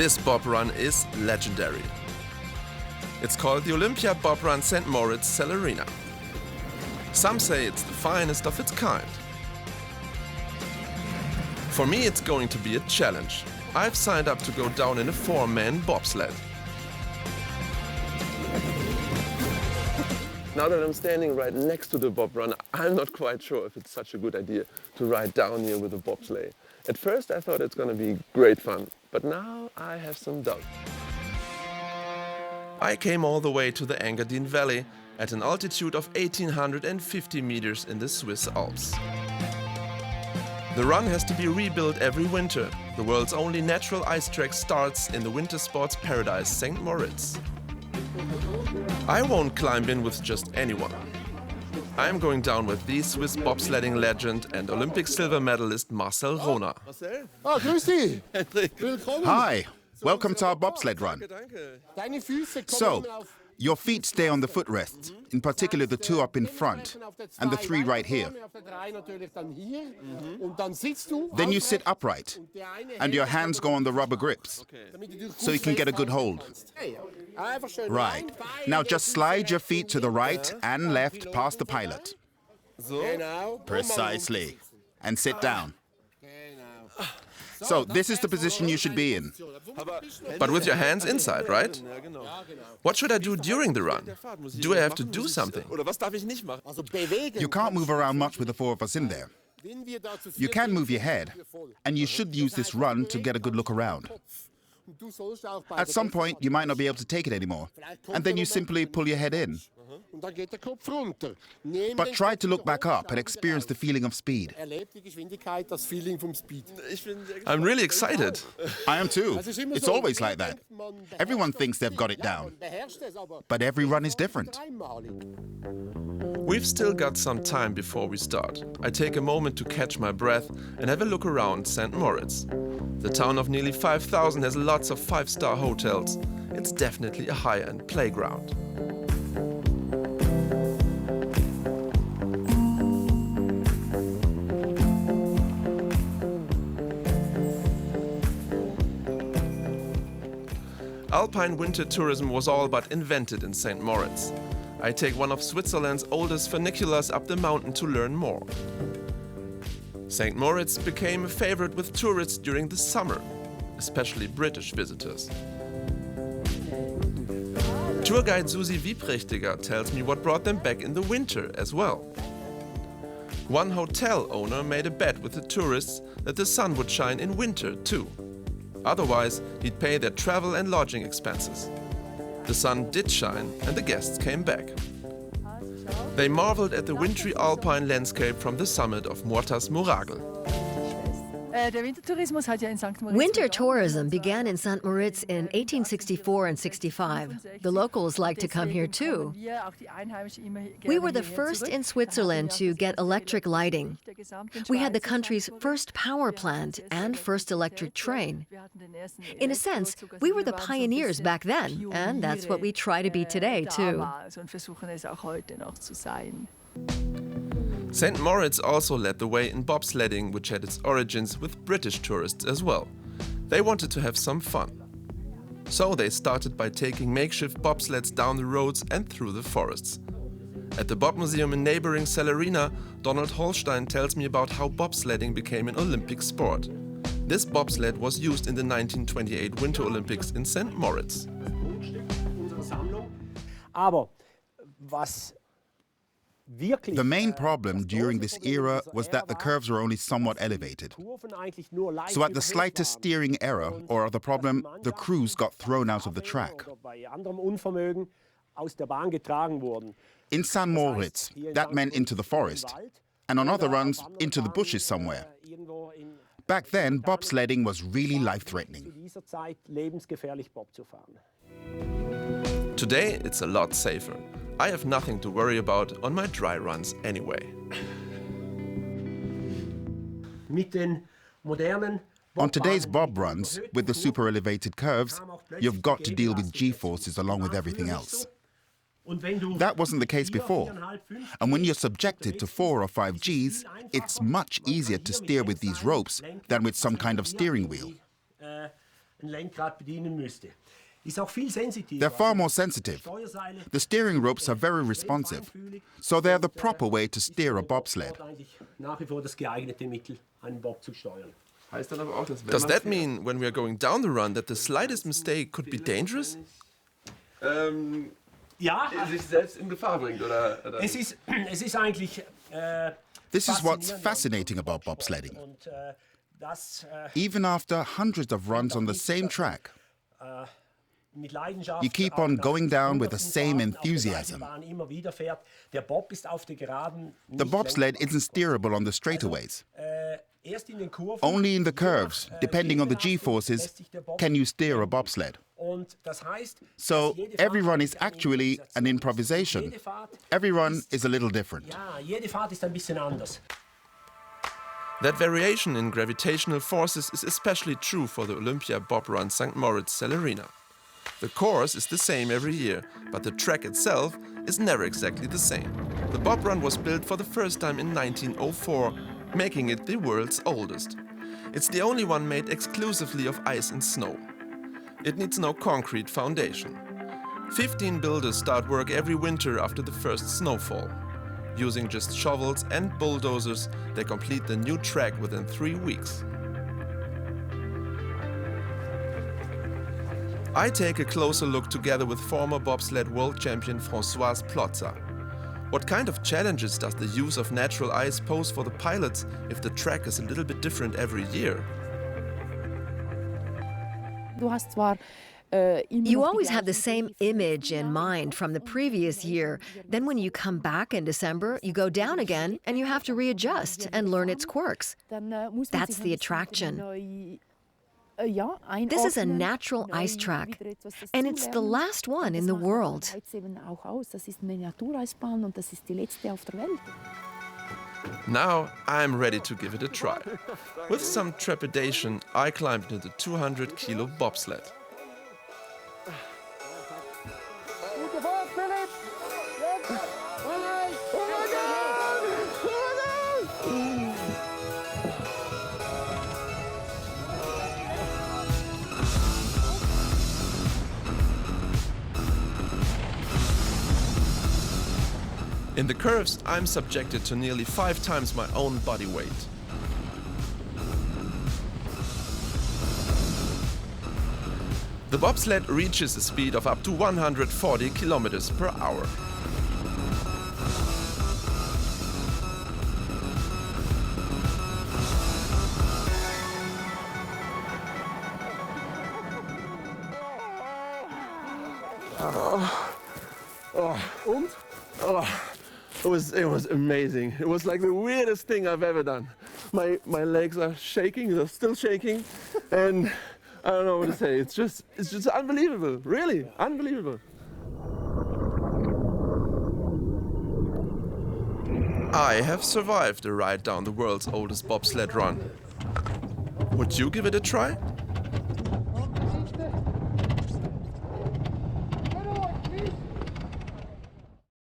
This bob run is legendary. It's called the Olympia Bob Run St. Moritz Celerina. Some say it's the finest of its kind. For me, it's going to be a challenge. I've signed up to go down in a 4-man bobsled. Now that I'm standing right next to the bob run, I'm not quite sure if it's such a good idea to ride down here with a bobsleigh. At first I thought it's going to be great fun, but now I have some doubt. I came all the way to the Engadin Valley at an altitude of 1850 meters in the Swiss Alps. The run has to be rebuilt every winter. The world's only natural ice track starts in the winter sports paradise St. Moritz. I won't climb in with just anyone. I'm going down with the Swiss bobsledding legend and Olympic silver medalist Marcel Rohner. Oh, grüß dich. Willkommen. Hi, welcome to our bobsled run. Deine Füße kommen So, auf. your feet stay on the footrests, in particular the 2 up in front and the 3 right here. Then you sit upright and your hands go on the rubber grips so you can get a good hold. Right. Now just slide your feet to the right and left past the pilot. Precisely. And sit down. So this is the position you should be in. But with your hands inside, right? What should I do during the run? Do I have to do something? You can't move around much with the 4 of us in there. You can move your head, and you should use this run to get a good look around. At some point, you might not be able to take it anymore, and then you simply pull your head in. But try to look back up and experience the feeling of speed. I'm really excited. I am too. It's always like that. Everyone thinks they've got it down, but every run is different. We've still got some time before we start. I take a moment to catch my breath and have a look around St. Moritz. The town of nearly 5,000 has lots of 5-star hotels. It's definitely a high-end playground. Alpine winter tourism was all but invented in St. Moritz. I take one of Switzerland's oldest funiculars up the mountain to learn more. St. Moritz became a favorite with tourists during the summer, especially British visitors. Tour guide Susi Wieprechtiger tells me what brought them back in the winter as well. One hotel owner made a bet with the tourists that the sun would shine in winter too. Otherwise, he'd pay their travel and lodging expenses. The sun did shine and the guests came back. They marveled at the wintry alpine landscape from the summit of Mortas Muragel. Winter tourism began in St. Moritz in 1864 and 65. The locals like to come here too. We were the first in Switzerland to get electric lighting. We had the country's first power plant and first electric train. In a sense, we were the pioneers back then, and that's what we try to be today too. St. Moritz also led the way in bobsledding, which had its origins with British tourists as well. They wanted to have some fun. So they started by taking makeshift bobsleds down the roads and through the forests. At the Bob Museum in neighboring Celerina, Donald Holstein tells me about how bobsledding became an Olympic sport. This bobsled was used in the 1928 Winter Olympics in St. Moritz. The main problem during this era was that the curves were only somewhat elevated. So at the slightest steering error or other problem, the crews got thrown out of the track. In St. Moritz, that meant into the forest, and on other runs, into the bushes somewhere. Back then, bobsledding was really life-threatening. Today, it's a lot safer. I have nothing to worry about on my dry runs anyway. On today's bob runs, with the super elevated curves, you've got to deal with G-forces along with everything else. That wasn't the case before. And when you're subjected to 4 or 5 Gs, it's much easier to steer with these ropes than with some kind of steering wheel. They're far more sensitive. The steering ropes are very responsive, so they're the proper way to steer a bobsled. Does that mean when we are going down the run that the slightest mistake could be dangerous? This is what's fascinating about bobsledding. Even after hundreds of runs on the same track, you keep on going down with the same enthusiasm. The bobsled isn't steerable on the straightaways. Only in the curves, depending on the G-forces, can you steer a bobsled. So every run is actually an improvisation. Every run is a little different. That variation in gravitational forces is especially true for the Olympia Bob Run St. Moritz-Celerina. The course is the same every year, but the track itself is never exactly the same. The Bob Run was built for the first time in 1904, making it the world's oldest. It's the only one made exclusively of ice and snow. It needs no concrete foundation. 15 builders start work every winter after the first snowfall. Using just shovels and bulldozers, they complete the new track within 3 weeks. I take a closer look together with former bobsled world champion Françoise Plotza. What kind of challenges does the use of natural ice pose for the pilots if the track is a little bit different every year? You always have the same image in mind from the previous year. Then when you come back in December, you go down again and you have to readjust and learn its quirks. That's the attraction. This is a natural ice track, and it's the last one in the world. Now I'm ready to give it a try. With some trepidation, I climbed into the 200-kilo bobsled. In the curves, I'm subjected to nearly 5 times my own body weight. The bobsled reaches a speed of up to 140 kilometers per hour. It was amazing. It was like the weirdest thing I've ever done. My legs are shaking, they're still shaking, and I don't know what to say. It's just unbelievable, really unbelievable. I have survived a ride down the world's oldest bobsled run. Would you give it a try?